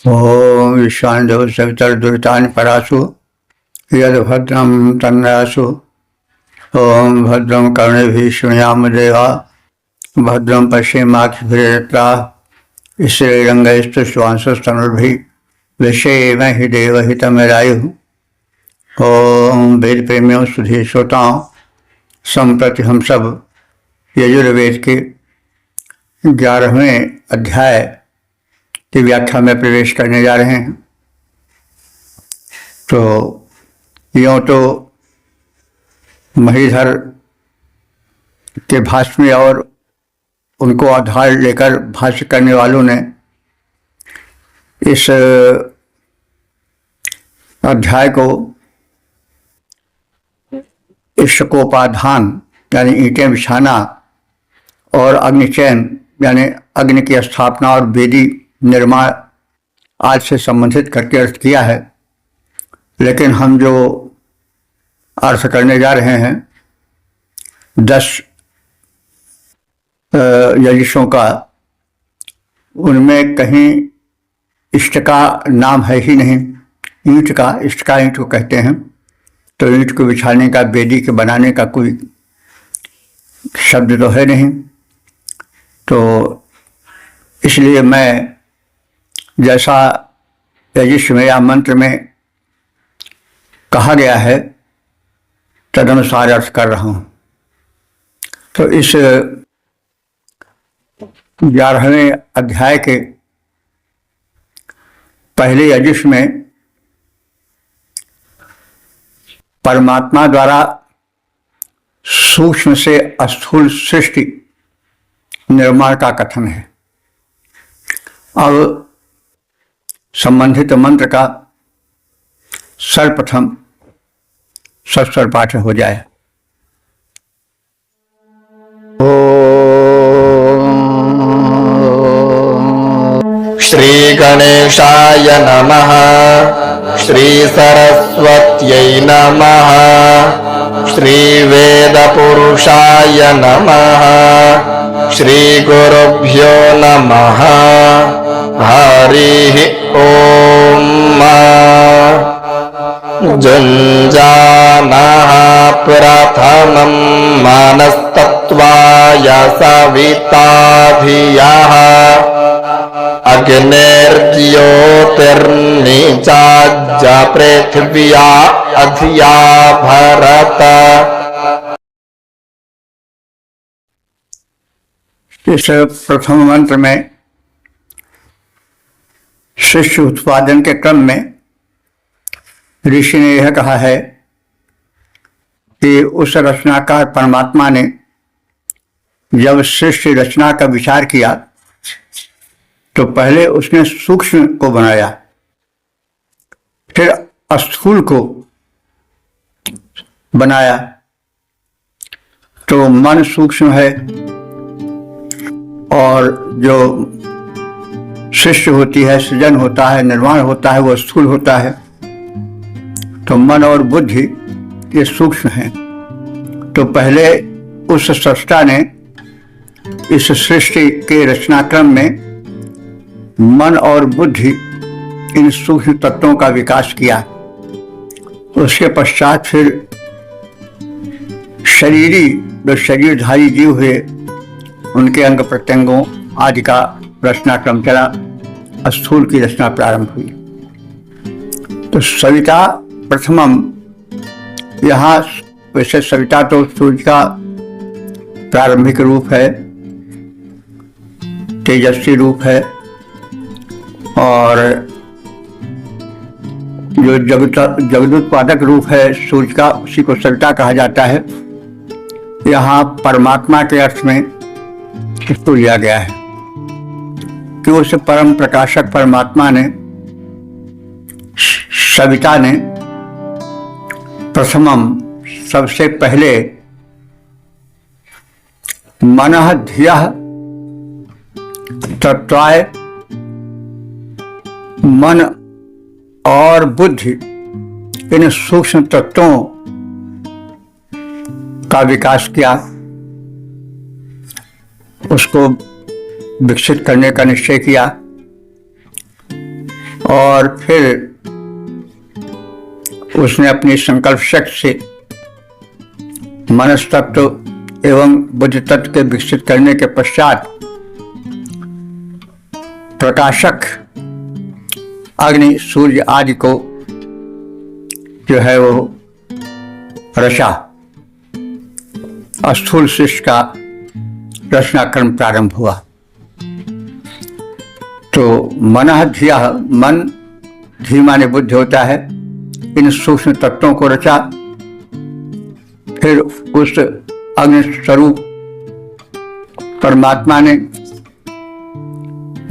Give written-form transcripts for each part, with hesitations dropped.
ओम विश्वान्देव सवितर्दुरितानि परासु यद्भद्रं तन्नयासु। ओम भद्रं कर्णेभिः शृणुयाम देवा भद्रं पश्येमाक्षिभिर्यजत्राः श्रीरङ्गैस्तुष्टुवांसस्तनुर्भिः विषेमहि देवहितमेरायुः। ओम वेद प्रेमियों सुधी श्रोताओं, संप्रति हम सब यजुर्वेद के 11वें अध्याय की व्याख्या में प्रवेश करने जा रहे हैं। तो यूँ तो महीधर के भाष्य में और उनको आधार लेकर भाष्य करने वालों ने इस अध्याय को इष्टकोपाधान यानी ईंटें बिछाना और अग्निचयन यानी अग्नि की स्थापना और वेदी निर्माण आज से संबंधित करके अर्थ किया है। लेकिन हम जो अर्थ करने जा रहे हैं 10 यजुषों का, उनमें कहीं इष्ट का नाम है ही नहीं। ईंट का, इष्ट का ईंट को कहते हैं, तो ईंट को बिछाने का, वेदी के बनाने का कोई शब्द तो है नहीं। तो इसलिए मैं जैसा यजुष्वेद या मंत्र में कहा गया है तदनुसार अर्थ कर रहा हूँ। तो इस 11वें अध्याय के पहले यजुष में परमात्मा द्वारा सूक्ष्म से स्थूल सृष्टि निर्माण का कथन है। अब संबंधित मंत्र का सर्वप्रथम सस्वर पाठ हो जाए। श्री गणेशाय नमः। श्री सरस्वत्यै नमः। श्री वेदपुरुषाय नमः। श्री गुरुभ्यो नमः। हरिः ओम। जुञ्जानः प्रथमं मानस्तत्त्वाय सविता धियः। अग्निर्ज्योतिर्निचाज्य पृथिव्या अधिया भरत। इस प्रथम मंत्र में शिष्य उत्पादन के क्रम में ऋषि ने यह कहा है कि उस रचनाकार परमात्मा ने जब सृष्टि रचना का विचार किया तो पहले उसने सूक्ष्म को बनाया, फिर स्थूल को बनाया। तो मन सूक्ष्म है और जो सृष्टि होती है, सृजन होता है, निर्माण होता है, वो स्थूल होता है। तो मन और बुद्धि ये सूक्ष्म हैं। तो पहले उस सृष्टा ने इस सृष्टि के रचनाक्रम में मन और बुद्धि इन सूक्ष्म तत्वों का विकास किया। उसके पश्चात फिर शरीरी जो शरीरधारी जीव हुए, उनके अंग प्रत्यंगों आदि का रचनाक्रम चला, स्थूल की रचना प्रारंभ हुई। तो सविता प्रथमम, यहाँ वैसे सविता तो सूर्य का प्रारंभिक रूप है, तेजस्वी रूप है, और जो जगदुत्पादक रूप है सूर्य का, उसी को सविता कहा जाता है। यहाँ परमात्मा के अर्थ में इसको लिया गया है कि उस परम प्रकाशक परमात्मा ने, सविता ने प्रथमम सबसे पहले मनः धियः तत्वाय, मन और बुद्धि इन सूक्ष्म तत्वों का विकास किया, उसको विकसित करने का निश्चय किया और फिर उसने अपनी संकल्प शक्ति से मनस तत्व एवं बुद्धि तत्व के विकसित करने के पश्चात प्रकाशक अग्नि सूर्य आदि को जो है वो रचा। स्थूल सृष्टि का रचना क्रम प्रारंभ हुआ। तो मनः धिया, मन धी माने बुद्धि होता है, इन सूक्ष्म तत्वों को रचा। फिर उस अग्नि स्वरूप परमात्मा ने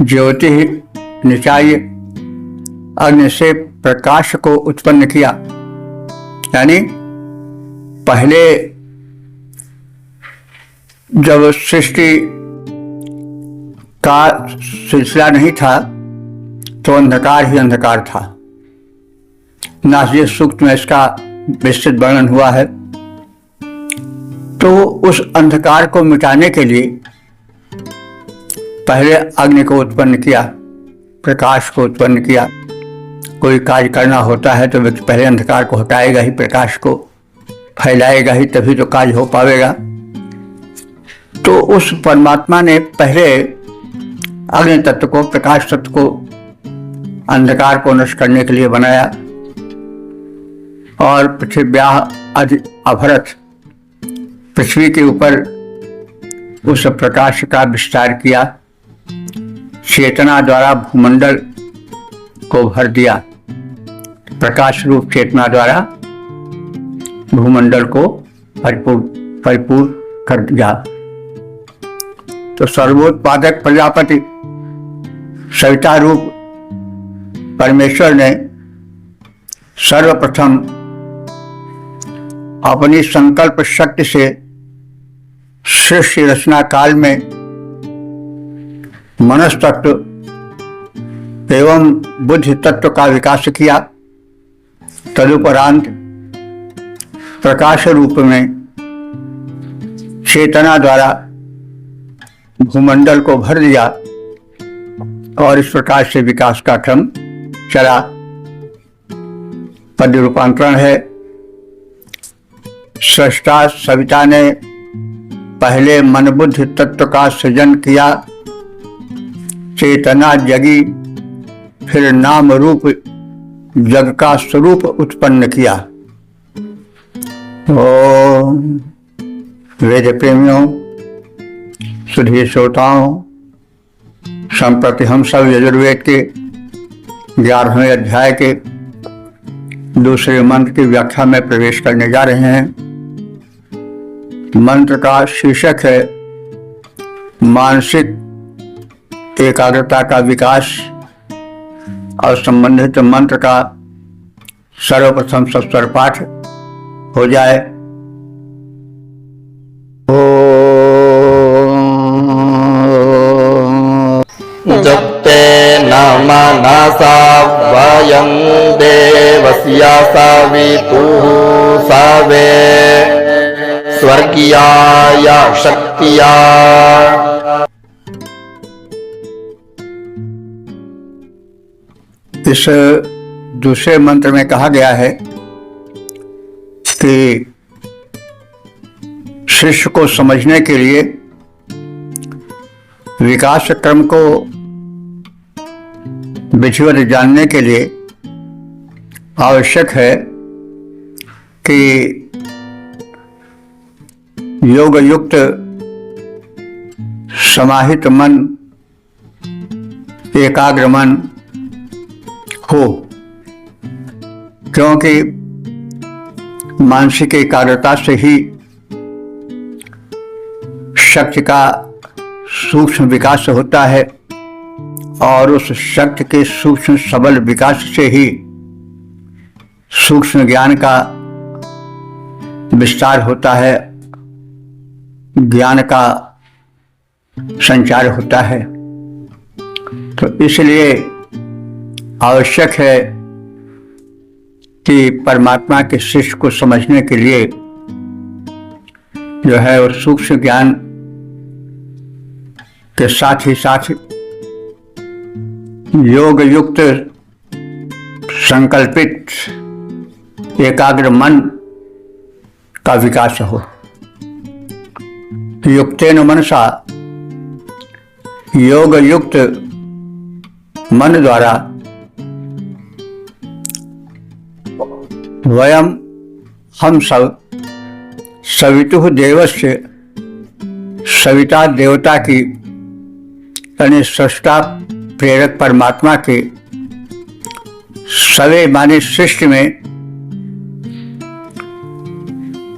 ज्योति निचाई अग्नि से प्रकाश को उत्पन्न किया। यानी पहले जब सृष्टि का सिलसिला नहीं था तो अंधकार ही अंधकार था। नासिक सूक्त में इसका विस्तृत वर्णन हुआ है। तो उस अंधकार को मिटाने के लिए पहले अग्नि को उत्पन्न किया, प्रकाश को उत्पन्न किया। कोई कार्य करना होता है तो व्यक्ति पहले अंधकार को हटाएगा ही, प्रकाश को फैलाएगा ही, तभी तो कार्य हो पाएगा। तो उस परमात्मा ने पहले अग्नि तत्व को, प्रकाश तत्व को अंधकार को नष्ट करने के लिए बनाया और पृथ्व्याः अभरत, पृथ्वी के ऊपर उस प्रकाश का विस्तार किया। चेतना द्वारा भूमंडल को भर दिया, प्रकाश रूप चेतना द्वारा भूमंडल को परिपूर्ण कर दिया। तो सर्वोत्पादक प्रजापति सविता रूप परमेश्वर ने सर्वप्रथम अपनी संकल्प शक्ति से सृष्टि रचना काल में मनस तत्व एवं बुद्धि तत्व का विकास किया। तदुपरांत प्रकाश रूप में चेतना द्वारा भूमंडल को भर दिया और इस प्रकार से विकास का क्रम चला। पद रूपांतरण है। सृष्टा सविता ने पहले मन बुद्धि तत्व का सृजन किया, चेतना जगी, फिर नाम रूप जग का स्वरूप उत्पन्न किया। ओम वेद प्रेमियों, सुधीर श्रोताओं, संप्रति हम सब यजुर्वेद के 11वें अध्याय के दूसरे मंत्र की व्याख्या में प्रवेश करने जा रहे हैं। मंत्र का शीर्षक है मानसिक एकाग्रता का विकास और संबंधित मंत्र का सर्वप्रथम सस्वर पाठ हो जाए। जप्ते न मनसा वयं देवस्य सवितुः सवे स्वर्गीयाय शक्तिया। इस दूसरे मंत्र में कहा गया है कि शिष्य को समझने के लिए विकास क्रम को विधिवत जानने के लिए आवश्यक है कि योग युक्त समाहित मन, एकाग्र मन हो, क्योंकि मानसिक एकाग्रता से ही शक्ति का सूक्ष्म विकास होता है और उस शक्ति के सूक्ष्म सबल विकास से ही सूक्ष्म ज्ञान का विस्तार होता है, ज्ञान का संचार होता है। तो इसलिए आवश्यक है कि परमात्मा के शिष्य को समझने के लिए जो है वो सूक्ष्म ज्ञान के साथ ही साथ योग युक्त संकल्पित एकाग्र मन का विकास हो। युक्तेन मनसा, योग युक्त मन द्वारा वयम हम सब सवितुः देवस्य, सविता देवता की यानी सृष्टा प्रेरक परमात्मा के सवे माने सृष्टि में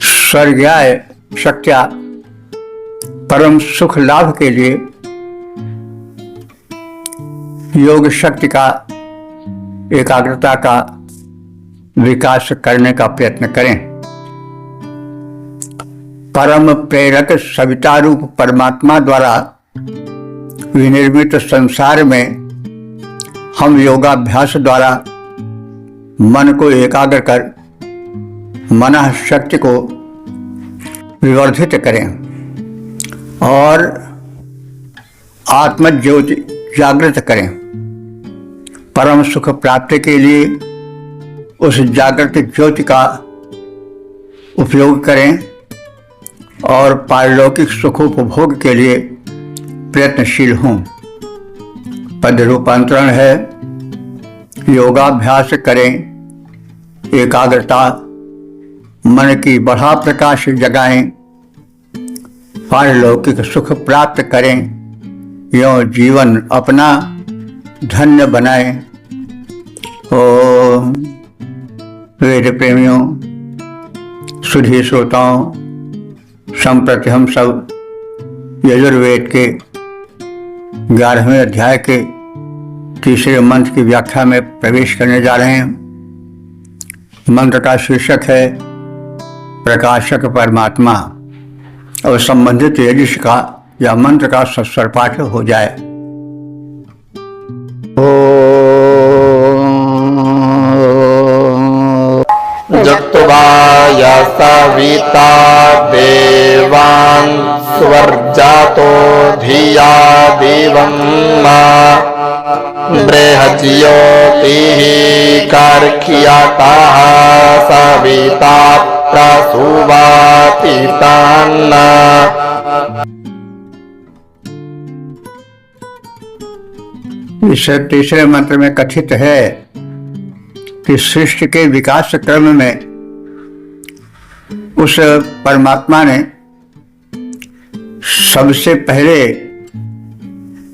स्वर्गीय शक्त्या परम सुख लाभ के लिए योग शक्ति का, एकाग्रता का विकास करने का प्रयत्न करें। परम प्रेरक सविता रूप परमात्मा द्वारा विनिर्मित संसार में हम योगाभ्यास द्वारा मन को एकाग्र कर मन शक्ति को विवर्धित करें और आत्मज्योति जागृत करें। परम सुख प्राप्ति के लिए उस जागृत ज्योति का उपयोग करें और पारलौकिक सुखोपभोग के लिए प्रयत्नशील हों। पद रूपांतरण है, योगाभ्यास करें, एकाग्रता मन की बढ़ा प्रकाश जगाएं, पारलौकिक सुख प्राप्त करें, यों जीवन अपना धन्य बनाएं। ओम वेद प्रेमियों, सुधी श्रोताओं, संप्रति हम सब यजुर्वेद के 11वें अध्याय के तीसरे मंत्र की व्याख्या में प्रवेश करने जा रहे हैं। मंत्र का शीर्षक है प्रकाशक परमात्मा और संबंधित यजुष का या मंत्र का सस्वर पाठ हो जाए। जक्त्वा सविता देवान् स्वर्जातो धिया दिवं मा बृहज्योतिः कार्क्ष्याताः सविता प्रसूवाति तान्। इस तीसरे मंत्र में कथित है कि सृष्टि के विकास क्रम में उस परमात्मा ने सबसे पहले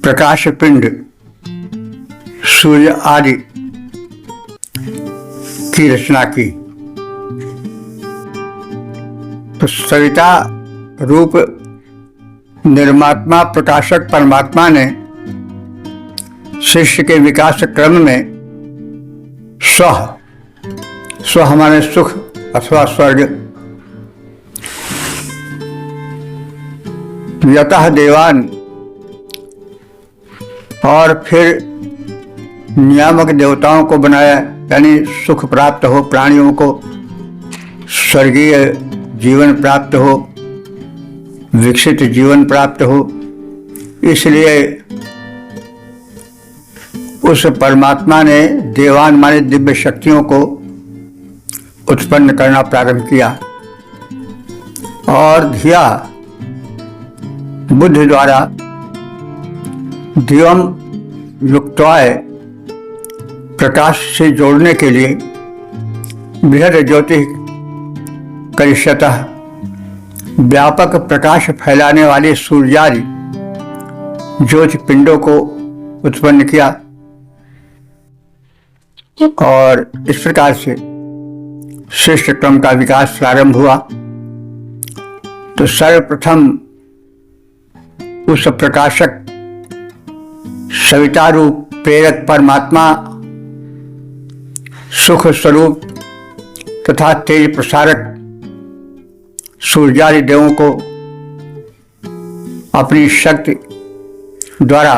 प्रकाश पिंड सूर्य आदि की रचना की। तो सविता रूप निर्मात्मा प्रकाशक परमात्मा ने सृष्टि के विकास क्रम में स्व हमारे सुख अथवा स्वर्ग, यतः देवान और फिर नियामक देवताओं को बनाया, यानी सुख प्राप्त हो, प्राणियों को स्वर्गीय जीवन प्राप्त हो, विकसित जीवन प्राप्त हो। इसलिए उस परमात्मा ने देवान माने दिव्य शक्तियों को उत्पन्न करना प्रारंभ किया और धिया बुद्धि द्वारा दिवम युक्ताय प्रकाश से जोड़ने के लिए बृहद ज्योति करिष्यतः व्यापक प्रकाश फैलाने वाले सूर्यादि ज्योति पिंडों को उत्पन्न किया और इस प्रकार से सृष्टि क्रम का विकास प्रारंभ हुआ। तो सर्वप्रथम उस प्रकाशक सविता रूप प्रेरक परमात्मा सुख स्वरूप तथा तेज प्रसारक सूर्यादि देवों को अपनी शक्ति द्वारा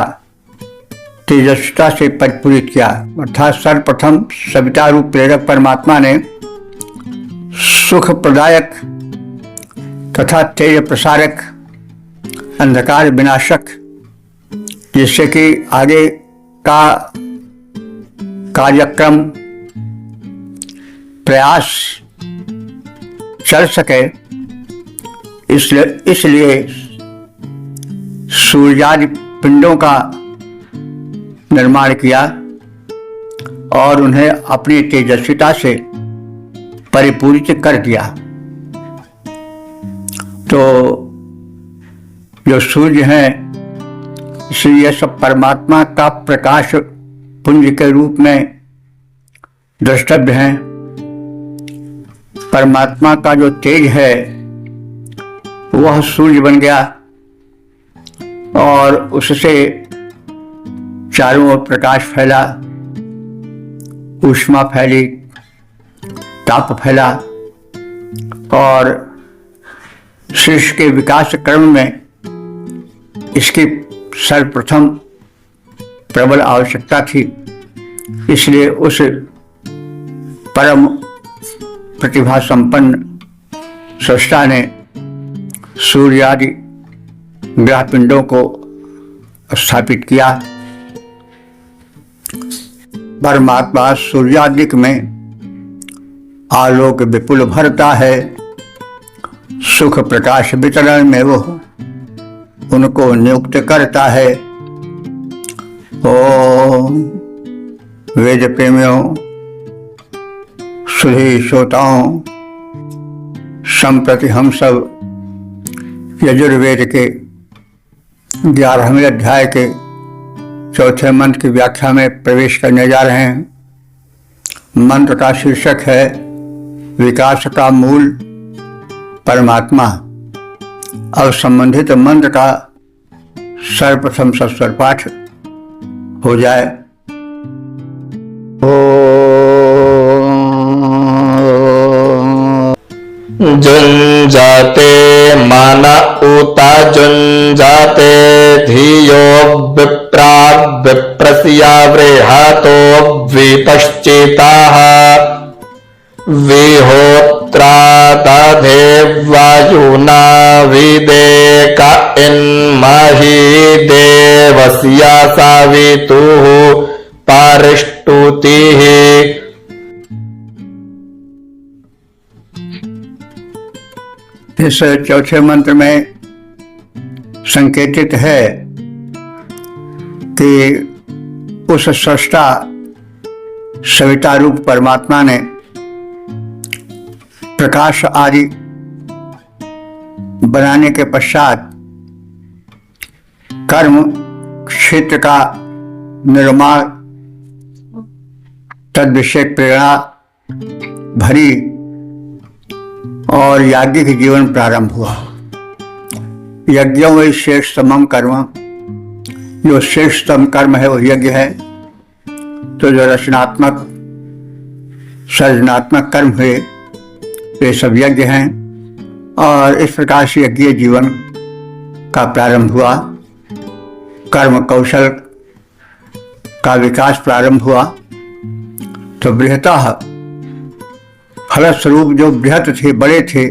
तेजस्विता से परिपूरित किया। अर्थात सर्वप्रथम सविता रूप प्रेरक परमात्मा ने सुख प्रदायक तथा तेज प्रसारक, अंधकार विनाशक, जिससे कि आगे का कार्यक्रम प्रयास चल सके, इसलिए सूर्यादि पिंडों का निर्माण किया और उन्हें अपनी तेजस्विता से परिपूरित कर दिया। तो जो सूर्य हैं, इसलिए सब परमात्मा का प्रकाश पुंज के रूप में द्रष्टव्य हैं। परमात्मा का जो तेज है वह सूर्य बन गया और उससे चारों ओर प्रकाश फैला, ऊष्मा फैली, ताप फैला और सृष्टि के विकास क्रम में इसकी सर्वप्रथम प्रबल आवश्यकता थी। इसलिए उस परम प्रतिभा संपन्न सृष्टा ने सूर्य आदि ग्रह पिंडों को स्थापित किया। परमात्मा सूर्यादिक में आलोक विपुल भरता है, सुख प्रकाश वितरण में वो उनको नियुक्त करता है। ओम वेद प्रेमियों, सुधी श्रोताओं, संप्रति हम सब यजुर्वेद के 11वें अध्याय के चौथे मंत्र की व्याख्या में प्रवेश करने जा रहे हैं। मंत्र का शीर्षक है विकास का मूल परमात्मा। अब संबंधित मंत्र का सर्वप्रथम सस्वर पाठ हो जाए। जुञ्जाते मन उता जुञ्जाते धियो विप्रा विप्रस्या वृहतो विपश्चिताः विहोत्रा तदेवायुना विदेक इन्महि देवस्य सवितुः परिष्टुतिः। इस चौथे मंत्र में संकेतित है कि उस सृष्टा सविता रूप परमात्मा ने प्रकाश आदि बनाने के पश्चात कर्म क्षेत्र का निर्माण, तद विषय प्रेरणा भरी और याज्ञिक जीवन प्रारंभ हुआ। यज्ञों में श्रेष्ठतम कर्म, जो श्रेष्ठतम कर्म है वो यज्ञ है। तो जो रचनात्मक सृजनात्मक कर्म हुए वे सब यज्ञ हैं और इस प्रकार से यज्ञीय जीवन का प्रारंभ हुआ। कर्म कौशल का विकास प्रारंभ हुआ। तो बृहतः फलस्वरूप जो बृहत थे, बड़े थे,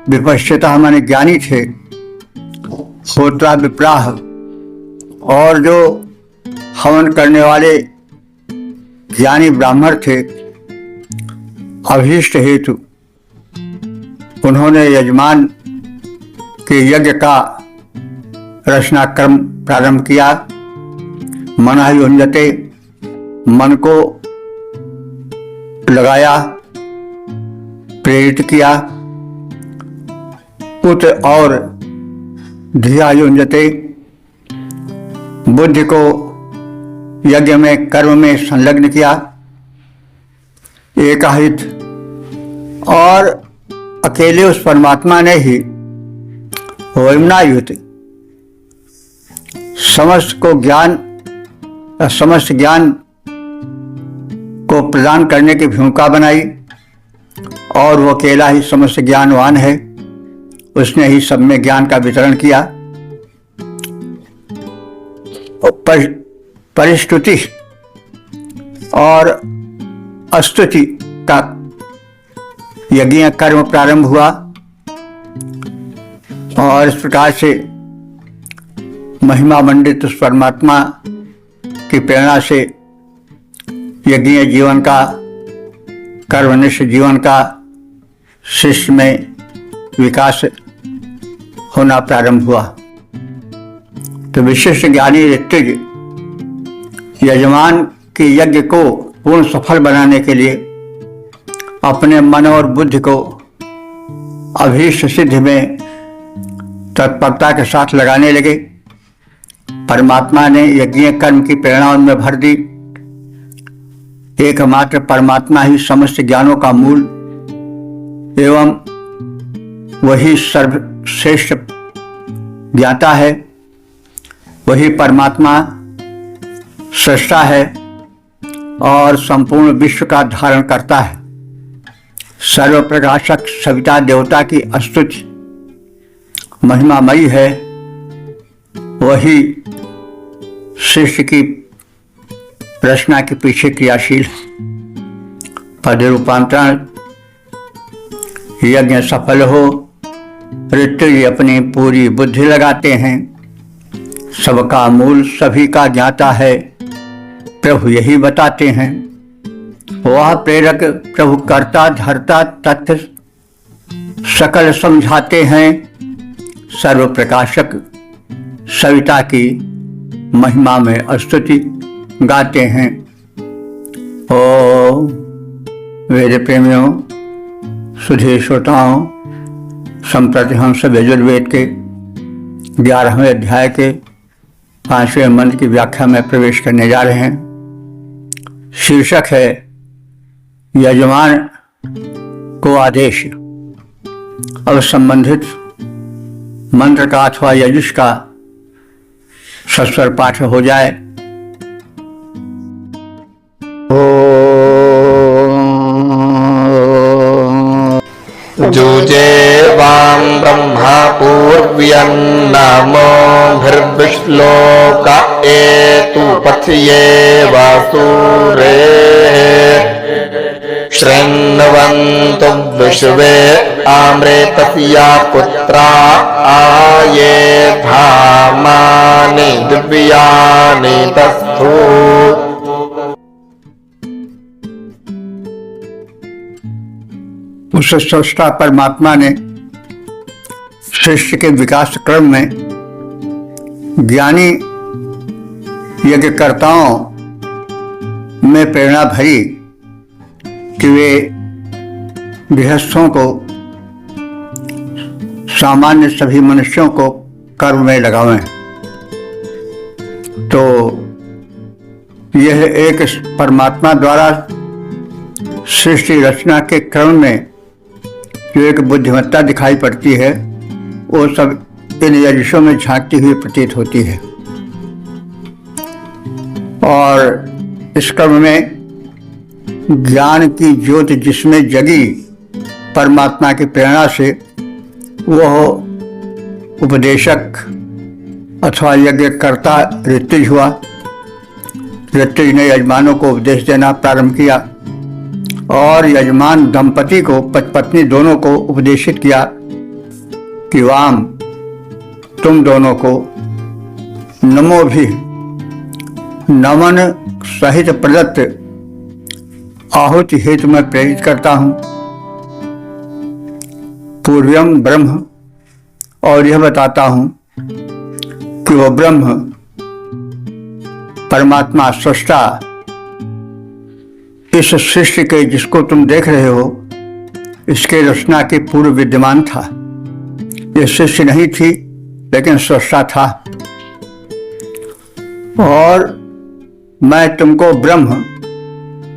विपश्चितः माने ज्ञानी थे, होत्रा विप्राह, और जो हवन करने वाले ज्ञानी ब्राह्मण थे, अभीष्ट हेतु उन्होंने यजमान के यज्ञ का रचनाक्रम प्रारंभ किया। मना युञ्जते, मन को लगाया, प्रेरित किया। उत और धिया युञ्जते, बुद्धि को यज्ञ में कर्म में संलग्न किया। एकाहित, और अकेले उस परमात्मा ने ही वैमनायुत समस्त ज्ञान को प्रदान करने की भूमिका बनाई और वो अकेला ही समस्त ज्ञानवान है। उसने ही सब में ज्ञान का वितरण किया। परिस्तुति और स्तुति का यज्ञ कर्म प्रारंभ हुआ और इस प्रकार से महिमा मंडित उस परमात्मा की प्रेरणा से यज्ञ जीवन का, कर्मनिष्ठ जीवन का शिष्य में विकास होना प्रारंभ हुआ। तो विशिष्ट ज्ञानी ऋत्विज यजमान के यज्ञ को पूर्ण सफल बनाने के लिए अपने मन और बुद्धि को अभीष्ट सिद्धि में तत्परता के साथ लगाने लगे। परमात्मा ने यज्ञ कर्म की प्रेरणा उनमें भर दी। एकमात्र परमात्मा ही समस्त ज्ञानों का मूल एवं वही सर्वश्रेष्ठ ज्ञाता है। वही परमात्मा सृष्टा है और संपूर्ण विश्व का धारण करता है। सर्व प्रकाशक सविता देवता की स्तुति महिमामयी है। वही सृष्टि की रचना के पीछे क्रियाशील। पद रूपांतरण यज्ञ सफल हो ऋत्विज अपनी पूरी बुद्धि लगाते हैं। सबका मूल सभी का ज्ञाता है प्रभु यही बताते हैं। वह प्रेरक प्रभु कर्ता धर्ता तथ्य सकल समझाते हैं। सर्व प्रकाशक सविता की महिमा में स्तुति गाते हैं। ओ वेद प्रेमियों, सुधे श्रोताओं, संप्रति हम सब यजुर्वेद के 11वें अध्याय के 5वें मंत्र की व्याख्या में प्रवेश करने जा रहे हैं। शीर्षक है यजमान को आदेश। अब संबंधित मंत्र का अथवा यजुष का सस्वर पाठ हो जाए। जुजे वां ब्रह्मा पूर्व्यन्नामो भृर्विश्लोक एतु पथये वासुरे शृण्वन्तु विश्वे आमृतस्या पुत्रा आये धामानि दिव्यानि तस्थु। उस स्रष्टा परमात्मा ने सृष्टि के विकास क्रम में ज्ञानी यज्ञकर्ताओं में प्रेरणा भरी कि वे गृहस्थों को, सामान्य सभी मनुष्यों को कर्म में लगावें। तो यह एक परमात्मा द्वारा सृष्टि रचना के क्रम में जो एक बुद्धिमत्ता दिखाई पड़ती है, वो सब इन यजुषों में झांकती हुई प्रतीत होती है। और इस क्रम में ज्ञान की ज्योति जिसमें जगी परमात्मा की प्रेरणा से, वह उपदेशक अथवा यज्ञकर्ता ऋत्विज हुआ। ऋत्विज ने यजमानों को उपदेश देना प्रारंभ किया और यजमान दंपति को, पति दोनों को उपदेशित किया कि वाम तुम दोनों को नमो भी नमन सहित प्रदत्त आहुति हेतु मैं प्रेरित करता हूं। पूर्वम ब्रह्म, और यह बताता हूं कि वह ब्रह्म परमात्मा सृष्टा इस सृष्टि के जिसको तुम देख रहे हो, इसके रचना के पूर्व विद्यमान था। यह सृष्टि नहीं थी लेकिन सृष्टा था। और मैं तुमको ब्रह्म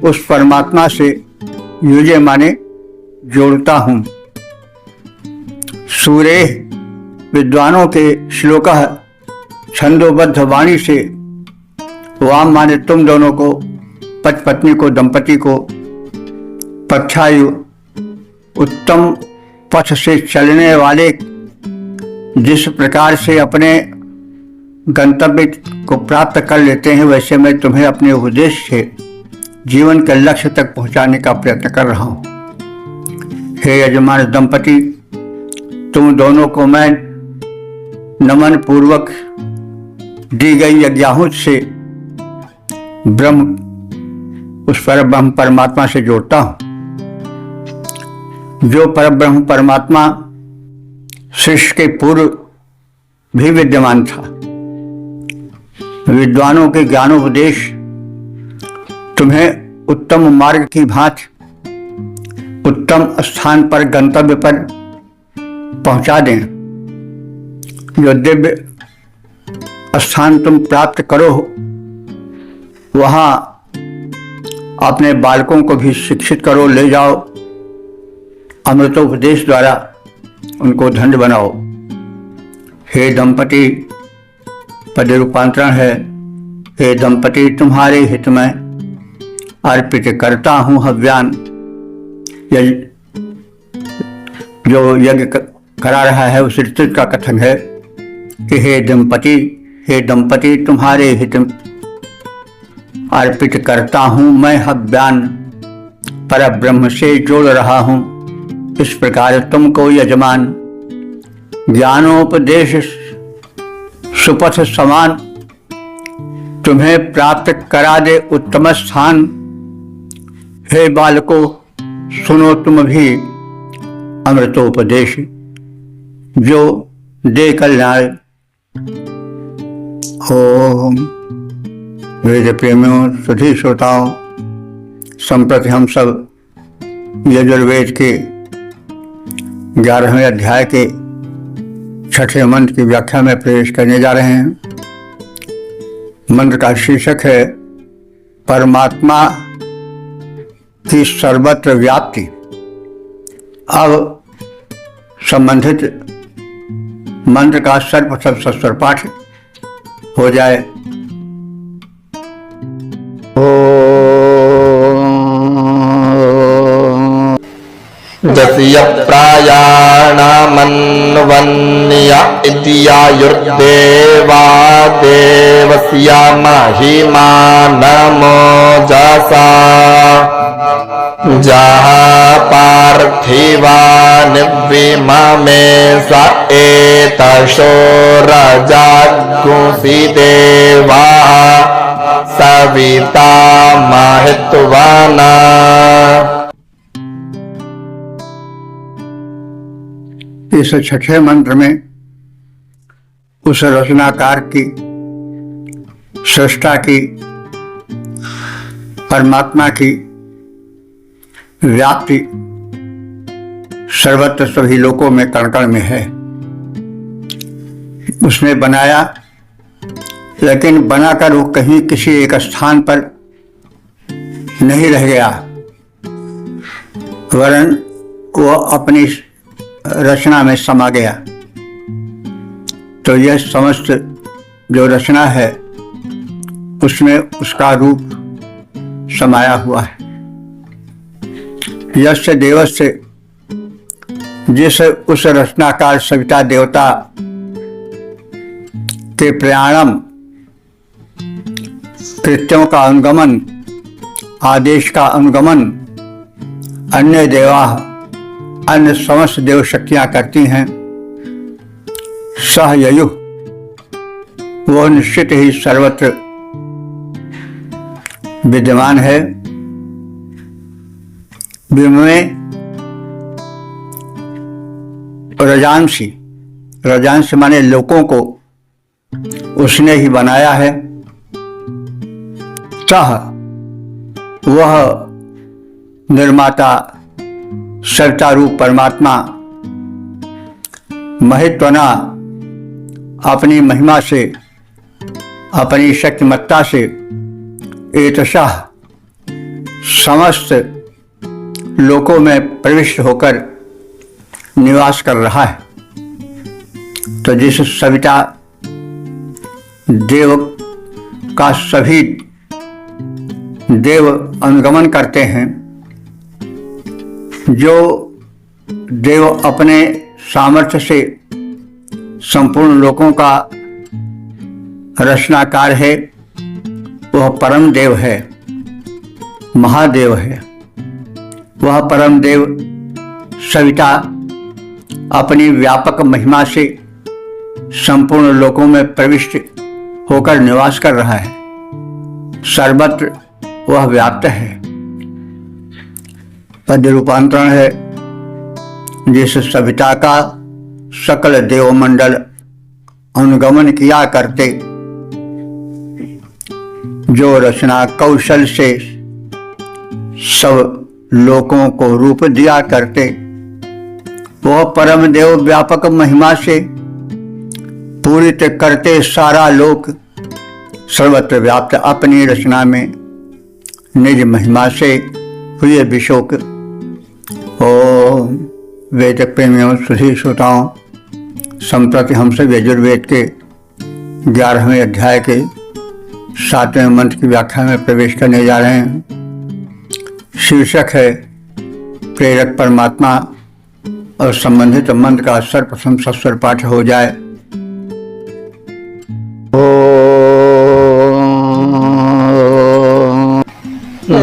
उस परमात्मा से युजे माने जोड़ता हूं। सूर्य विद्वानों के श्लोक छंदोबद्ध वाणी से वाम माने तुम दोनों को, पति पत्नी को, दंपति को, पक्षायु उत्तम पथ से चलने वाले जिस प्रकार से अपने गंतव्य को प्राप्त कर लेते हैं, वैसे मैं तुम्हें अपने उपदेश से जीवन के लक्ष्य तक पहुंचाने का प्रयत्न कर रहा हूं। हे यजमान दंपति, तुम दोनों को मैं नमन पूर्वक दी गई यज्ञाहुति से उस परब्रह्म परमात्मा से जोड़ता हूं, जो परब्रह्म परमात्मा सृष्टि के पूर्व भी विद्यमान था। विद्वानों के ज्ञानोपदेश तुम्हें उत्तम मार्ग की भांति उत्तम स्थान पर, गंतव्य पर पहुंचा दें। जो दिव्य स्थान तुम प्राप्त करो, वहां अपने बालकों को भी शिक्षित करो, ले जाओ, अमृतोपदेश द्वारा उनको धन्य बनाओ। हे दंपति, पद रूपांतरण है, हे दंपति, तुम्हारे हित में अर्पित करता हूं हव्यान। जो यज्ञ करा रहा है उस ऋतु का कथन है कि हे दंपति, तुम्हारे हित अर्पित करता हूं मैं हव्यान, परब्रह्म से जोड़ रहा हूं। इस प्रकार तुमको यजमान ज्ञानोपदेश सुपथ समान तुम्हें प्राप्त करा दे उत्तम स्थान। हे बालको, सुनो तुम भी अमृतोपदेश जो दे कल्याण। ओम। वेद प्रेमियों, सुधी श्रोताओं, संप्रति हम सब यजुर्वेद के 11वें अध्याय के 6ठे मंत्र की व्याख्या में प्रवेश करने जा रहे हैं। मंत्र का शीर्षक है परमात्मा की सर्वत्र व्याप्ति। अब संबंधित मंत्र का सर्वप्रथम सस्वर पाठ हो जाए। दस्य प्रायाणामन्वन्य इत्यायुर्देवा देवस्य महिमा नमोजसा जहाँ पार्थिवा निव्विममे स एतशो रजागुंसि देवा सविता महित्वाना। इस 6ठे मंत्र में उस रचनाकार की, सृष्टा की, परमात्मा की व्याप्ति सर्वत्र सभी लोकों में, कण कण में है। उसने बनाया, लेकिन बनाकर वो कहीं किसी एक स्थान पर नहीं रह गया, वरन वो अपनी रचना में समा गया। तो यह समस्त जो रचना है उसमें उसका रूप समाया हुआ है। यस्य देवस्य, जिस उस रचनाकार सविता देवता के प्रयाणम, कृत्यों का अनुगमन, आदेश का अनुगमन अन्य देवा, अन्य समस्त देव शक्तियां करती हैं। सह ययु, वो निश्चित ही सर्वत्र विद्यमान है। विमें रजांसी, रजांसी माने लोकों को उसने ही बनाया है। सह, वह निर्माता सविता रूप परमात्मा महित्वना, अपनी महिमा से, अपनी शक्तिमत्ता से एतशः समस्त लोकों में प्रविष्ट होकर निवास कर रहा है। तो जिस सविता देव का सभी देव अनुगमन करते हैं, जो देव अपने सामर्थ्य से संपूर्ण लोकों का रचनाकार है वह परम देव है, महादेव है। वह परम देव सविता अपनी व्यापक महिमा से संपूर्ण लोकों में प्रविष्ट होकर निवास कर रहा है। सर्वत्र वह व्याप्त है। पद्य रूपांतरण है, जिस सविता का सकल देवमंडल अनुगमन किया करते, जो रचना कौशल से सब लोकों को रूप दिया करते, वह परम देव व्यापक महिमा से पूरित करते सारा लोक, सर्वत्र व्याप्त अपनी रचना में निज महिमा से हुए विशोक। ओम वेद प्रेमियों सुधी श्रोताओं, संप्रति हम सब यजुर्वेद के 11वें अध्याय के 7वें मंत्र की व्याख्या में प्रवेश करने जा रहे हैं। शीर्षक है प्रेरक परमात्मा और संबंधित मंत्र का सर्वप्रथम सस्वर पाठ हो जाए।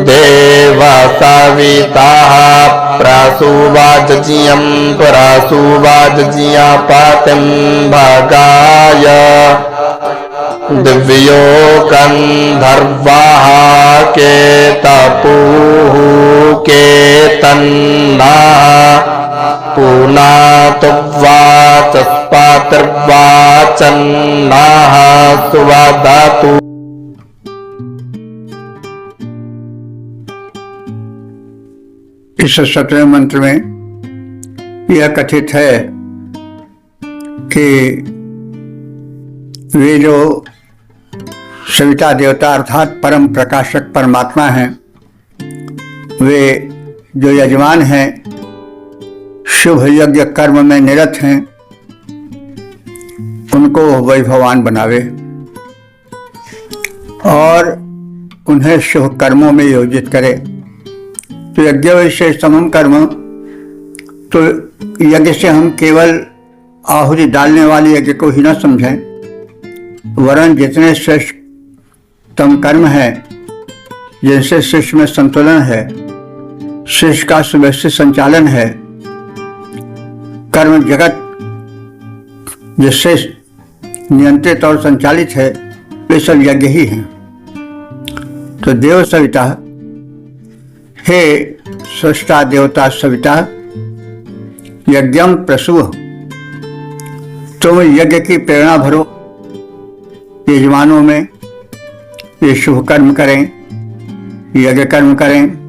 देवा सविताः प्रासुवाजजियं प्रासुवाजजिया पातिं भगाय दिव्यो गन्धर्वाः केतपुः केतन्नाः पुनातुवाचस्पातिर्वाचन्नाः सुवदतु। इस 7वें मंत्र में यह कथित है कि वे जो सविता देवता अर्थात परम प्रकाशक परमात्मा हैं, वे जो यजमान हैं, शुभ यज्ञ कर्म में निरत हैं, उनको वैभवान बनावे और उन्हें शुभ कर्मों में योजित करे। तो यज्ञ विशेष समम कर्म, तो यज्ञ से हम केवल आहुति डालने वाले यज्ञ को ही न समझें, वरन जितने श्रेष्ठतम कर्म है, जिनसे शिष्य में संतुलन है, शिष्य का सुव्यवस्थित संचालन है, कर्म जगत जिससे नियंत्रित और संचालित है, वे सब यज्ञ ही हैं। तो देव सविता, हे सृष्टा देवता सविता, यज्ञम प्रसूह, तुम यज्ञ की प्रेरणा भरो यजमानों में, ये शुभ कर्म करें, यज्ञ कर्म करें।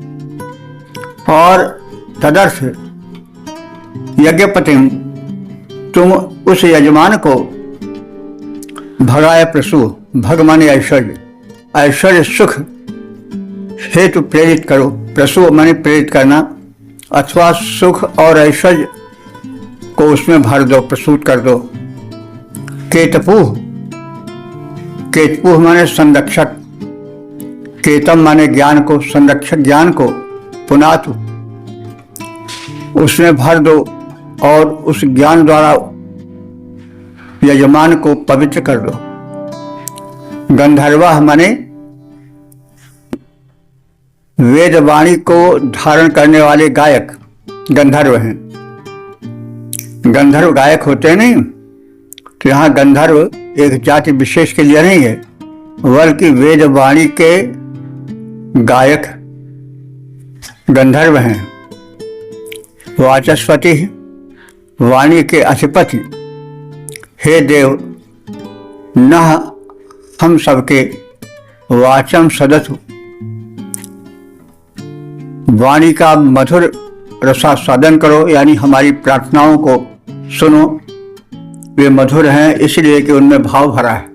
और तदर्थ यज्ञपतिम, तुम उस यजमान को भगाय प्रसूह, भग माने ऐश्वर्य, ऐश्वर्य सुख हेतु प्रेरित करो। प्रसूह माने प्रेरित करना, अथवा सुख और ऐश्वर्य को उसमें भर दो, प्रसूत कर दो। केतपुह, केतपुह माने संरक्षक, केतम माने ज्ञान को, संरक्षक ज्ञान को, पुनातु उसमें भर दो और उस ज्ञान द्वारा यजमान को पवित्र कर दो। गंधर्वा माने वेद वाणी को धारण करने वाले गायक गंधर्व हैं। गंधर्व गायक होते हैं नहीं, तो यहाँ गंधर्व एक जाति विशेष के लिए नहीं है, बल्कि वेद वाणी के गायक गंधर्व हैं। वाचस्पति, वाणी के अधिपति, हे देव, न हम सबके वाचम सदतु, वाणी का मधुर रसास्वादन करो, यानी हमारी प्रार्थनाओं को सुनो। वे मधुर हैं इसलिए कि उनमें भाव भरा है।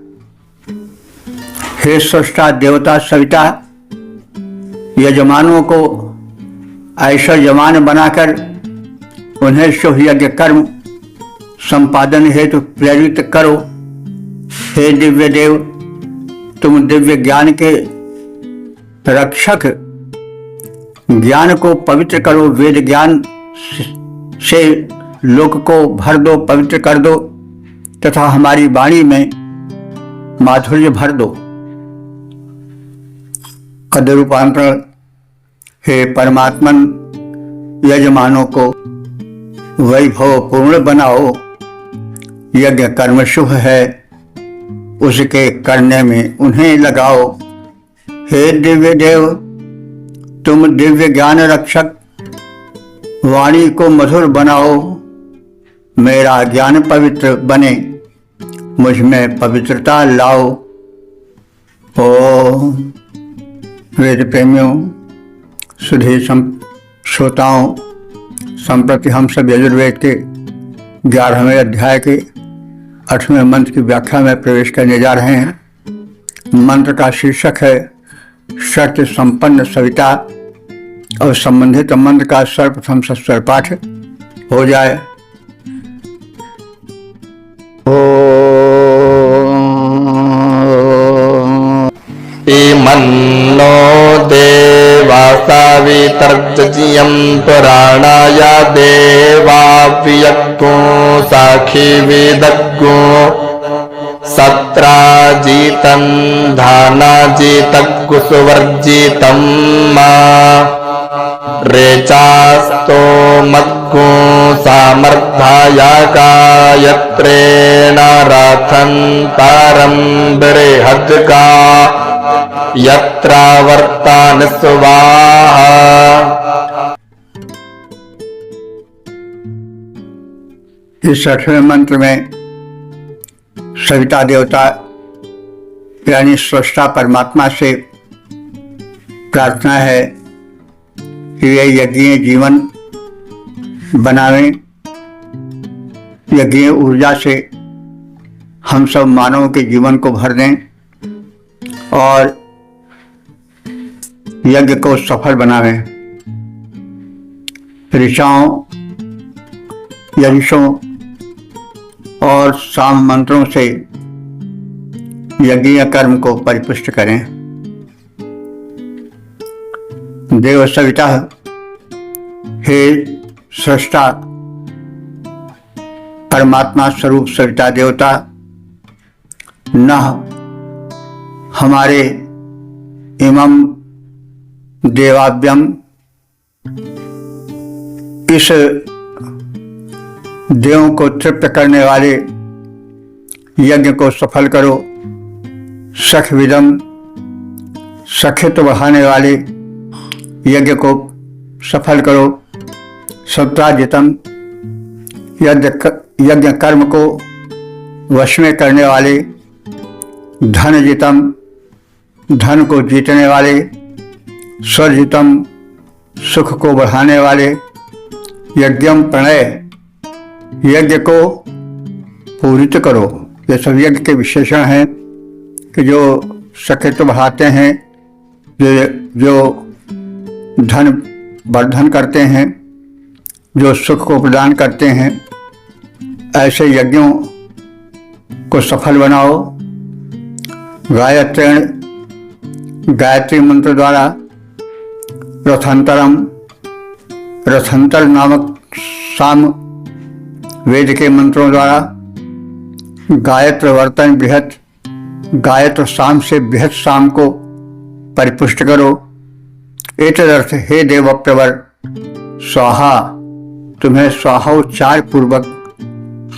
हे सृष्टा देवता सविता, यजमानों को ऐश्वर्यमान बनाकर उन्हें शुभ यज्ञ कर्म संपादन हेतु प्रेरित करो। हे दिव्य देव, तुम दिव्य ज्ञान के रक्षक, ज्ञान को पवित्र करो, वेद ज्ञान से लोक को भर दो, पवित्र कर दो, तथा हमारी वाणी में माधुर्य भर दो। कद रूपांतरण, हे परमात्मन यजमानों को वैभव पूर्ण बनाओ। यज्ञ कर्म शुभ है, उसके करने में उन्हें लगाओ। हे दिव्य देव, तुम दिव्य ज्ञान रक्षक, वाणी को मधुर बनाओ। मेरा ज्ञान पवित्र बने, मुझ में पवित्रता लाओ। ओम। वेद प्रेमियों, सुधी श्रोताओं, संप्रति हम सब यजुर्वेद के 11वें अध्याय के 8वें मंत्र की व्याख्या में प्रवेश करने जा रहे हैं। मंत्र का शीर्षक है शर्त संपन्न सविता, और संबंधित मंत्र का सर्वप्रथम सस्वर पाठ हो जाए। मन्नो देवा सावितर्जयं पुराणाय देवाव्यक्तो साखी वेदज्ञो सत्राजितं धानाजितं सुवर्जितं मा रेचास्तो मद्गो सामर्थाय गायत्रेण रथन्तारं बृहद्गा यत्रावर्तान स्वाहा। इस 8वें मंत्र में सविता देवता यानी स्रष्टा परमात्मा से प्रार्थना है कि ये यज्ञीय जीवन बनावें, यज्ञीय ऊर्जा से हम सब मानवों के जीवन को भर दें और यज्ञ को सफल बनावें। ऋचाओं, यजुषों और साम मंत्रों से यज्ञीय कर्म को परिपुष्ट करें। देव सविता, हे सृष्टा परमात्मा स्वरूप सविता देवता, न हमारे इमं देवाभ्यम इस देवों को तृप्त करने वाले यज्ञ को सफल करो। सख विदम, सख्यत्व बढ़ाने वाले यज्ञ को सफल करो। सत्राजितम, यज्ञ कर्म को वश में करने वाले। धनजितम, धन को जीतने वाले। स्वर्जितम, सुख को बढ़ाने वाले। यज्ञम प्रणय, यज्ञ को पूरित करो। ये सब यज्ञ के विशेषण हैं कि जो सख्यत्व बढ़ाते हैं, जो धन वर्धन करते हैं, जो सुख को प्रदान करते हैं। ऐसे यज्ञों को सफल बनाओ। गायत्रेण, गायत्री मंत्र द्वारा। रथंतरम, रथंतर नामक साम वेद के मंत्रों द्वारा। गायत्र वर्तन बृहत, गायत्र साम से बृहत साम को परिपुष्ट करो। एतदर्थ हे देव प्रवर स्वाहा, तुम्हें स्वाहोच्चार पूर्वक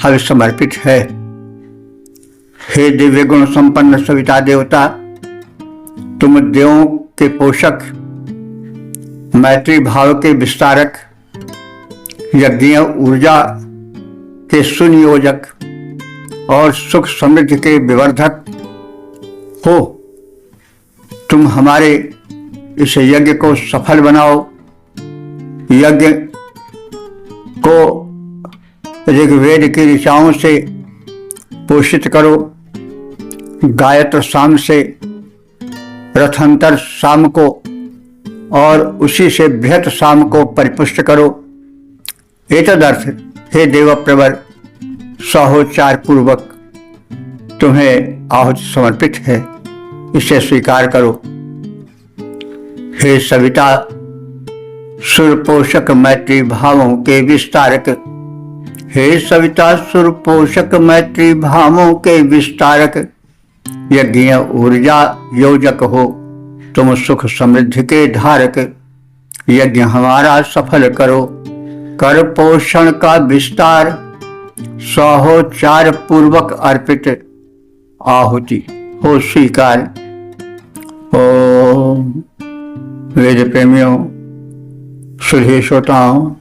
हवि समर्पित है। हे दिव्य गुण संपन्न सविता देवता, तुम देवों के पोषक, मैत्री भाव के विस्तारक, यज्ञीय ऊर्जा के सुनियोजक और सुख समृद्धि के विवर्धक हो। तुम हमारे इस यज्ञ को सफल बनाओ। यज्ञ को ऋग्वेद की ऋचाओं से पोषित करो। गायत्र साम से रथंतर साम को और उसी से बृहत साम को परिपुष्ट करो। एतदर्थ हे देव प्रवर स्वाहोच्चार पूर्वक तुम्हें आहुति समर्पित है, इसे स्वीकार करो। हे सविता सुरपोषक मैत्री भावों के विस्तारक, हे सविता सुरपोषक मैत्री भावों के विस्तारक, यज्ञ ऊर्जा योजक हो, तुम सुख समृद्धि के धारक, यज्ञ हमारा सफल करो, कर पोषण का विस्तार, सहोचार पूर्वक अर्पित आहुति हो स्वीकार। ओम वेद प्रेमियों, सुधे श्रोताओं,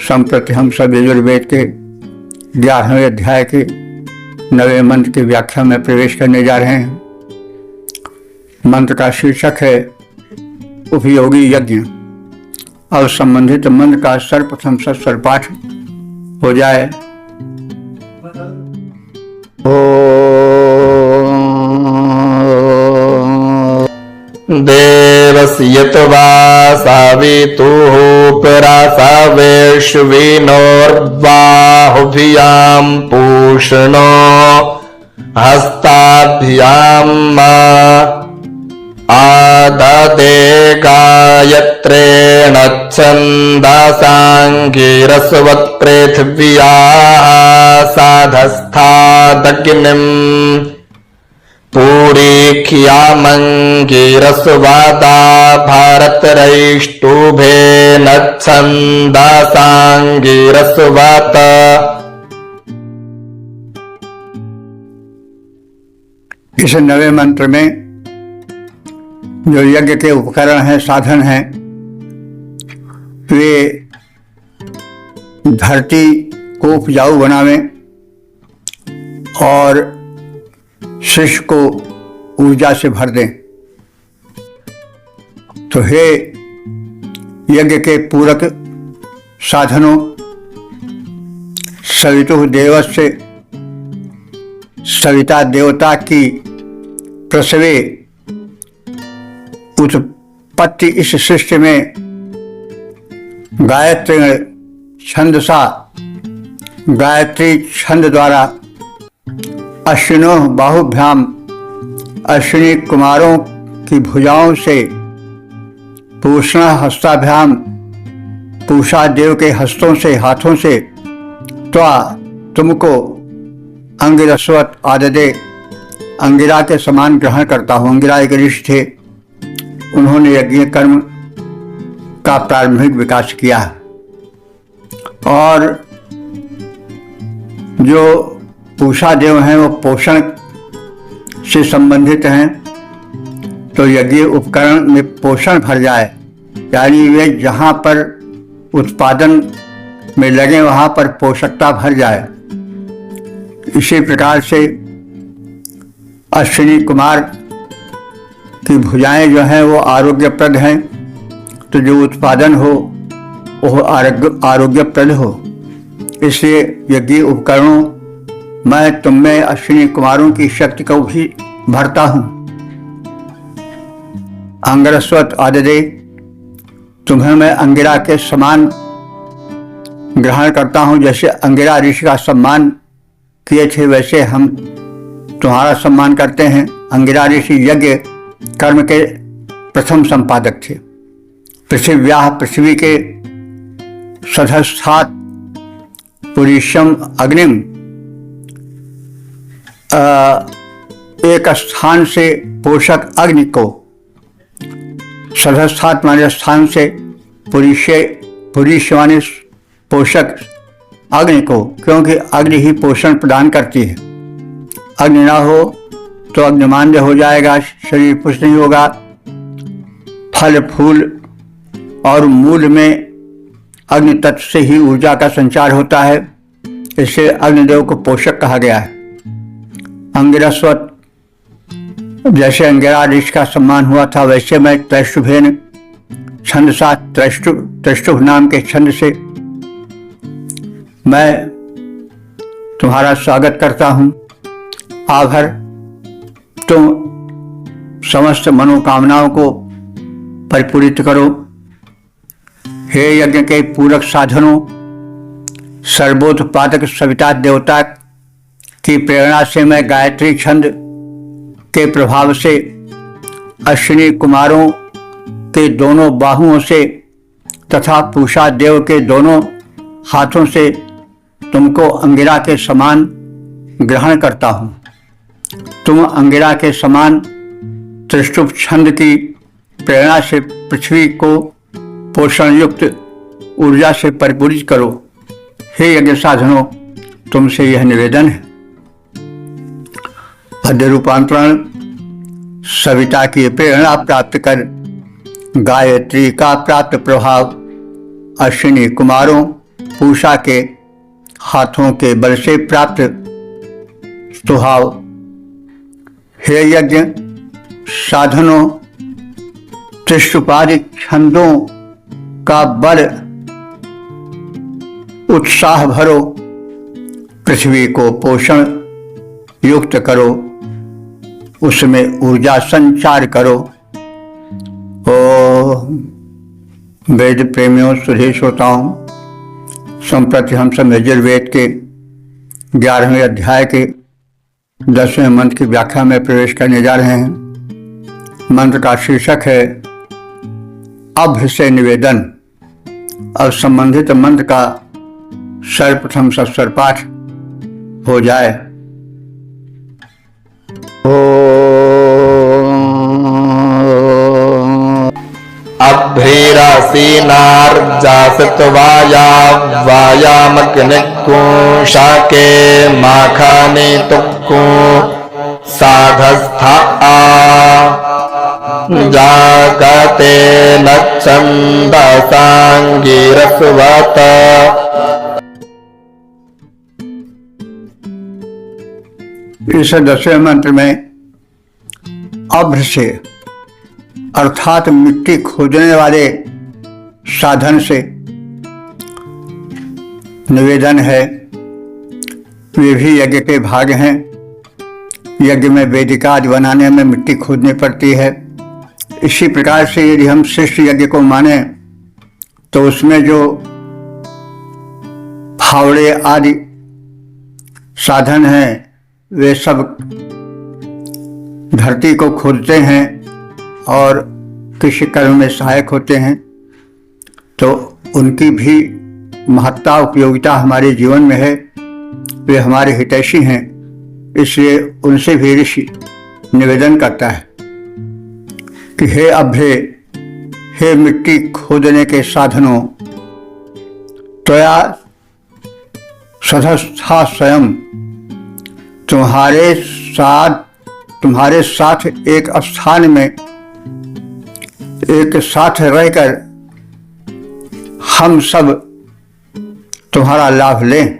संप्रति हम सब यजुर्वेद के 11वें अध्याय के 9वें मंत्र की व्याख्या में प्रवेश करने जा रहे हैं। मंत्र का शीर्षक है उपयोगी यज्ञ। अब संबंधित मंत्र का सर्वप्रथम सस्वर पाठ हो जाए। देवस्य त्वा सावितुः परासा वैश्विनोर्बाहुभ्यां पूषणो हस्ताभ्याम् आददे गायत्रेण छन्दसाङ्गिरसवत्पृथिव्याः साधस्थादग्निम् पूरीख्यामङ्गिरसवादा भारतरैष्टुभेन छन्दसाङ्गिरसवात। इस 9वें मंत्र में जो यज्ञ के उपकरण हैं, साधन हैं, वे धरती को उपजाऊ बनावें और शिष्य को ऊर्जा से भर दें। तो हे यज्ञ के पूरक साधनों, सवितुः देवस्य, सविता देवता की प्रसवे उत्पत्ति इस सृष्टि में गायत्री छंदसा, गायत्री छंद द्वारा अश्विनो बाहुभ्याम, अश्विनी कुमारों की भुजाओं से, पूषण हस्ताभ्याम, पूषा देव के हस्तों से, हाथों से, त्वा तुमको, अंगिरस्वत आददे, अंगिरा के समान ग्रहण करता हूँ। अंगिरा एक ऋषि थे, उन्होंने यज्ञ कर्म का प्रारंभिक विकास किया और जो पूषा देव हैं वो पोषण से संबंधित हैं। तो यज्ञ उपकरण में पोषण भर जाए, यानी वे जहाँ पर उत्पादन में लगे वहाँ पर पोषकता भर जाए। इसी प्रकार से अश्विनी कुमार की भुजाएं जो हैं वो आरोग्यप्रद हैं, तो जो उत्पादन हो वो आरोग्यप्रद हो। इसलिए यज्ञ उपकरणों मैं तुम में अश्विनी कुमारों की शक्ति को भी भरता हूँ। अंगिरस्वत आददे, तुम्हें मैं अंगिरा के समान ग्रहण करता हूँ। जैसे अंगिरा ऋषि का सम्मान किए थे वैसे हम तुम्हारा सम्मान करते हैं। अंगिरा ऋषि यज्ञ कर्म के प्रथम संपादक थे। पृथिव्याः, पृथ्वी के, सधस्थात् पुरीशम अग्निम, एक स्थान से पोषक अग्नि को, सधस्थात् माने स्थान से, पुरीश माने पोषक अग्नि को, क्योंकि अग्नि ही पोषण प्रदान करती है। अग्नि ना हो तो अग्निमांद्य हो जाएगा, शरीर पुष्ट नहीं होगा। फल फूल और मूल में अग्नि तत्व से ही ऊर्जा का संचार होता है, इससे अग्निदेव को पोषक कहा गया है। अंगिरस्वत, जैसे अंगिरा ऋषि का सम्मान हुआ था वैसे मैं त्रैष्टुभेन छंदसा, त्रैष्टुभ नाम के छंद से मैं तुम्हारा स्वागत करता हूँ। आभर, तुम समस्त मनोकामनाओं को परिपूरित करो। हे यज्ञ के पूरक साधनों, सर्वोत्पादक सविता देवता की प्रेरणा से मैं गायत्री छंद के प्रभाव से अश्विनी कुमारों के दोनों बाहुओं से तथा पूषा देव के दोनों हाथों से तुमको अंगिरा के समान ग्रहण करता हूँ। तुम अंगिरा के समान त्रिष्टुप छंद की प्रेरणा से पृथ्वी को पोषण युक्त ऊर्जा से परिपूरित करो। हे यज्ञ साधनों, तुमसे यह निवेदन है। पद्य रूपांतरण। सविता की प्रेरणा प्राप्त कर गायत्री का प्राप्त प्रभाव अश्विनी कुमारों पूषा के हाथों के बल से प्राप्त स्वभाव। हे यज्ञ साधनों, त्रिष्टुपादिक छंदों का बल उत्साह भरो, पृथ्वी को पोषण युक्त करो, उसमें ऊर्जा संचार करो। ओ वेद प्रेमियों, सुधे श्रोताओं, संप्रति हम सब यजुर्वेद के 11वें अध्याय के 10वें मंत्र की व्याख्या में प्रवेश करने जा रहे हैं। मंत्र का शीर्षक है अभ्र से निवेदन। अब संबंधित मंत्र का सर्वप्रथम सस्वर पाठ हो जाए। अभ्रीरासीनार्जासत्वाया वायामग्निक्कू शाके माखाने तुक्कू साधस्था जागते नच्छन्दसाङ्गिरस्वत। इस 10वें मंत्र में अभ्र से अर्थात मिट्टी खोदने वाले साधन से निवेदन है। वे भी यज्ञ के भाग हैं। यज्ञ में वेदिका आदि बनाने में मिट्टी खोदनी पड़ती है। इसी प्रकार से यदि हम श्रेष्ठ यज्ञ को माने तो उसमें जो फावड़े आदि साधन हैं वे सब धरती को खोदते हैं और कृषि कर्म में सहायक होते हैं। तो उनकी भी महत्ता उपयोगिता हमारे जीवन में है। वे हमारे हितैषी हैं, इसलिए उनसे भी ऋषि निवेदन करता है कि हे अभ्रे, हे मिट्टी खोदने के साधनों, त्वया सधस्था स्वयं, तुम्हारे साथ एक स्थान में एक साथ रहकर हम सब तुम्हारा लाभ लें।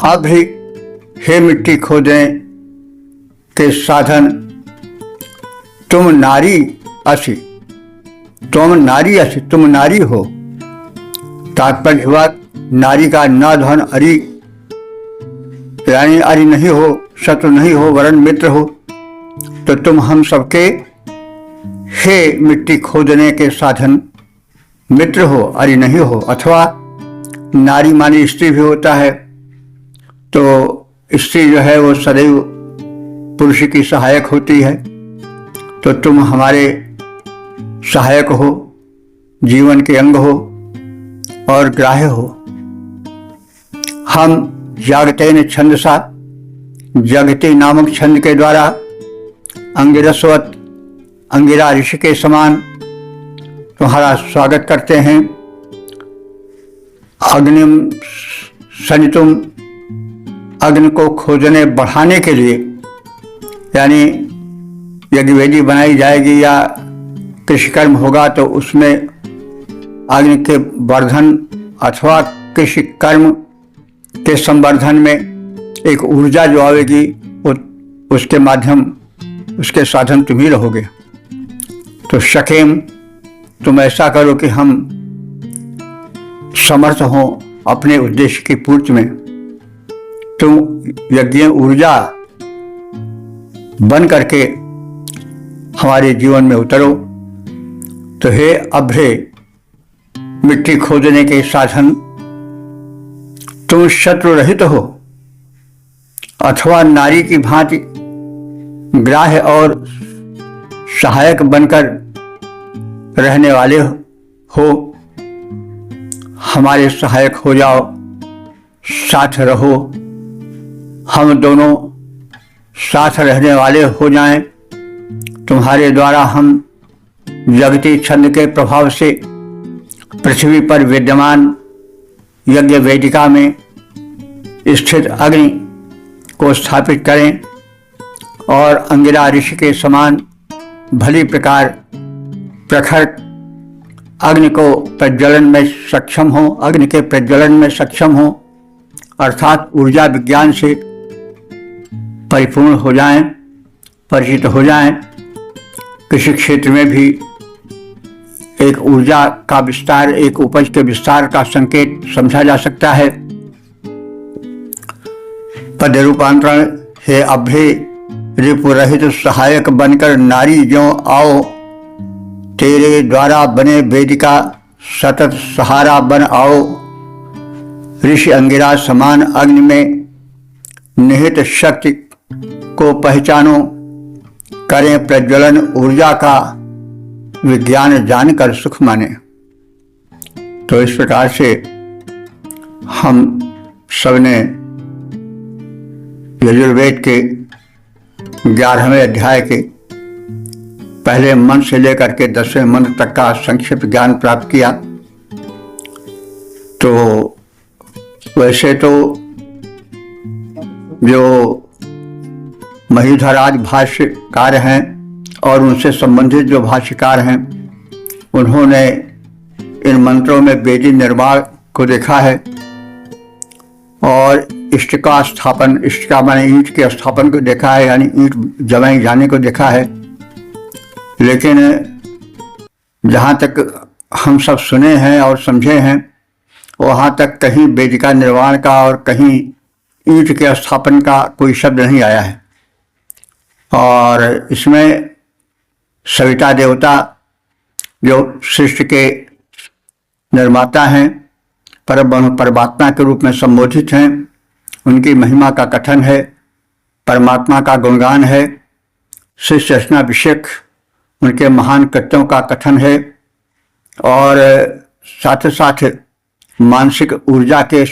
अब भी हे मिट्टी खोदने के साधन, तुम नारी असी, तुम नारी हो। तात्पर्य हुआ नारी का न धन अरि, यानी अरि नहीं हो, शत्रु नहीं हो, वरन मित्र हो। तो तुम हम सबके हे मिट्टी खोदने के साधन मित्र हो, अरि नहीं हो। अथवा नारी मानी स्त्री भी होता है, तो स्त्री जो है वो सदैव पुरुष की सहायक होती है। तो तुम हमारे सहायक हो, जीवन के अंग हो और ग्राह्य हो। हम जागतेन छंदसा, जगते नामक छंद के द्वारा अंगिरस्वत, अंगिरा ऋषि के समान तुम्हारा स्वागत करते हैं। अग्निम सनितुम, अग्नि को खोजने बढ़ाने के लिए, यानी यज्ञवेदी बनाई जाएगी या कृषि कर्म होगा तो उसमें अग्नि के वर्धन अथवा कृषि कर्म के संवर्धन में एक ऊर्जा जो आवेगी उसके माध्यम, उसके साधन तुम ही रहोगे। तो शकेम, तुम ऐसा करो कि हम समर्थ हों अपने उद्देश्य की पूर्ति में। तुम यज्ञ ऊर्जा बन करके हमारे जीवन में उतरो। तो हे अभ्रे, मिट्टी खोदने के साधन, तुम शत्रु रहित हो अथवा नारी की भांति ग्राह्य और सहायक बनकर रहने वाले हो। हमारे सहायक हो जाओ, साथ रहो। हम दोनों साथ रहने वाले हो जाएं। तुम्हारे द्वारा हम जगती छंद के प्रभाव से पृथ्वी पर विद्यमान यज्ञ वेदिका में स्थित अग्नि को स्थापित करें और अंगिरा ऋषि के समान भली प्रकार प्रखर अग्नि को प्रज्वलन में सक्षम हो, अग्नि के प्रज्वलन में सक्षम हो, अर्थात ऊर्जा विज्ञान से परिपूर्ण हो जाएं, परिचित हो जाएं। किसी क्षेत्र में भी एक ऊर्जा का विस्तार, एक उपज के विस्तार का संकेत समझा जा सकता है। पद रूपांतरण हे अभ्य रिपुरहित सहायक बनकर नारी ज्यों आओ, तेरे द्वारा बने वेदिका सतत सहारा बन आओ। ऋषि अंगिरा समान अग्नि में निहित शक्ति को पहचानो, करें प्रज्वलन ऊर्जा का विज्ञान जानकर सुख माने। तो इस प्रकार से हम सबने यजुर्वेद के 11वें अध्याय के पहले मंत्र से लेकर के 10वें मंत्र तक का संक्षिप्त ज्ञान प्राप्त किया। तो वैसे तो जो महीधराज भाष्यकार हैं और उनसे संबंधित जो भाष्यकार हैं, उन्होंने इन मंत्रों में वेदी निर्माण को देखा है और इष्टिका स्थापन, इष्टिका माने ईंट के स्थापन को देखा है, यानी ईंट जमाई जाने को देखा है। लेकिन जहाँ तक हम सब सुने हैं और समझे हैं, वहाँ तक कहीं वेदिका निर्माण का और कहीं ईंट के स्थापन का कोई शब्द नहीं आया है। और इसमें सविता देवता जो सृष्टि के निर्माता हैं, परमात्मा के रूप में संबोधित हैं, उनकी महिमा का कथन है, परमात्मा का गुणगान है, सृष्टि रचनाभिषेक उनके महान कृत्यों का कथन है और साथ साथ मानसिक ऊर्जा के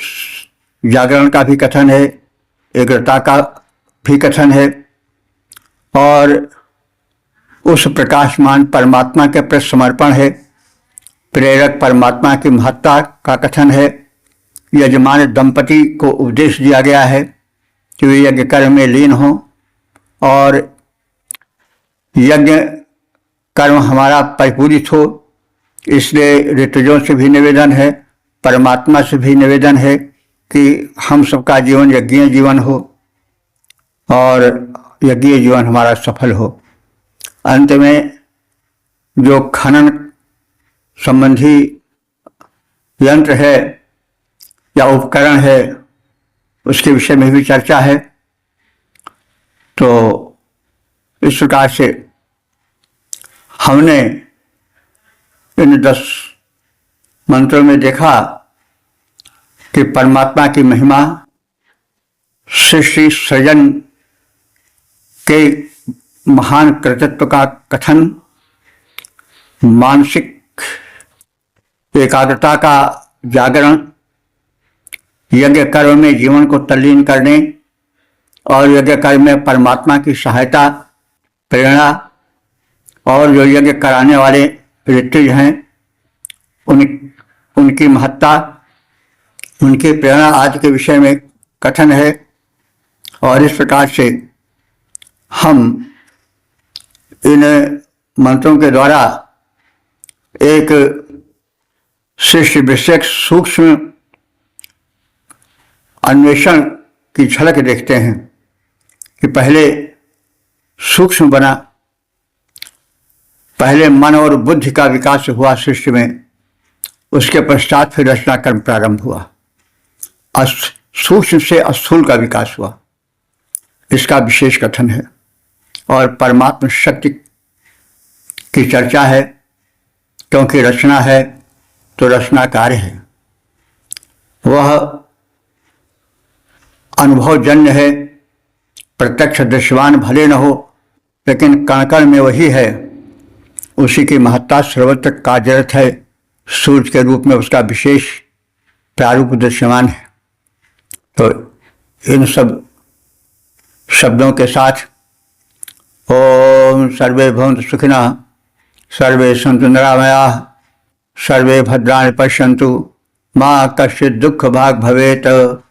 जागरण का भी कथन है, एकाग्रता का भी कथन है और उस प्रकाशमान परमात्मा के प्रति समर्पण है। प्रेरक परमात्मा की महत्ता का कथन है। यजमान दंपति को उपदेश दिया गया है कि वे यज्ञ कर्म में लीन हों और यज्ञ कर्म हमारा परिपूरित हो। इसलिए ऋतुजों से भी निवेदन है, परमात्मा से भी निवेदन है कि हम सबका जीवन यज्ञीय जीवन हो और यज्ञीय जीवन हमारा सफल हो। अंत में जो खनन संबंधी यंत्र है या उपकरण है, उसके विषय में भी चर्चा है। तो इस प्रकार से हमने इन 10 मंत्रों में देखा कि परमात्मा की महिमा, सृष्टि सृजन के महान कृतित्व का कथन, मानसिक एकाग्रता का जागरण, यज्ञ कर्म में जीवन को तल्लीन करने और यज्ञ कर्म में परमात्मा की सहायता, प्रेरणा और जो यज्ञ कराने वाले ऋत्विज हैं उनकी महत्ता, उनकी प्रेरणा आदि के विषय में कथन है। और इस प्रकार से हम इन मंत्रों के द्वारा एक सृष्टि विषयक सूक्ष्म अन्वेषण की झलक देखते हैं कि पहले सूक्ष्म बना, पहले मन और बुद्धि का विकास हुआ सृष्टि में, उसके पश्चात फिर रचना कर्म प्रारंभ हुआ, सूक्ष्म से स्थूल का विकास हुआ। इसका विशेष कथन है और परमात्मा शक्ति की चर्चा है, क्योंकि रचना है तो रचना कार्य है, वह अनुभवजन्य है। प्रत्यक्ष दृश्यमान भले न हो, लेकिन कण कण में वही है, उसी की महत्ता सर्वत्र कार्यरत है। सूर्य के रूप में उसका विशेष प्रारूप दृश्यमान है। तो इन सब शब्दों के साथ ओम सर्वे भवन्तु सुखिनः, सर्वे सन्तु निरामयाः, सर्वे भद्राणि पश्यन्तु, मां कश्चित् दुःख भाग् भवेत्।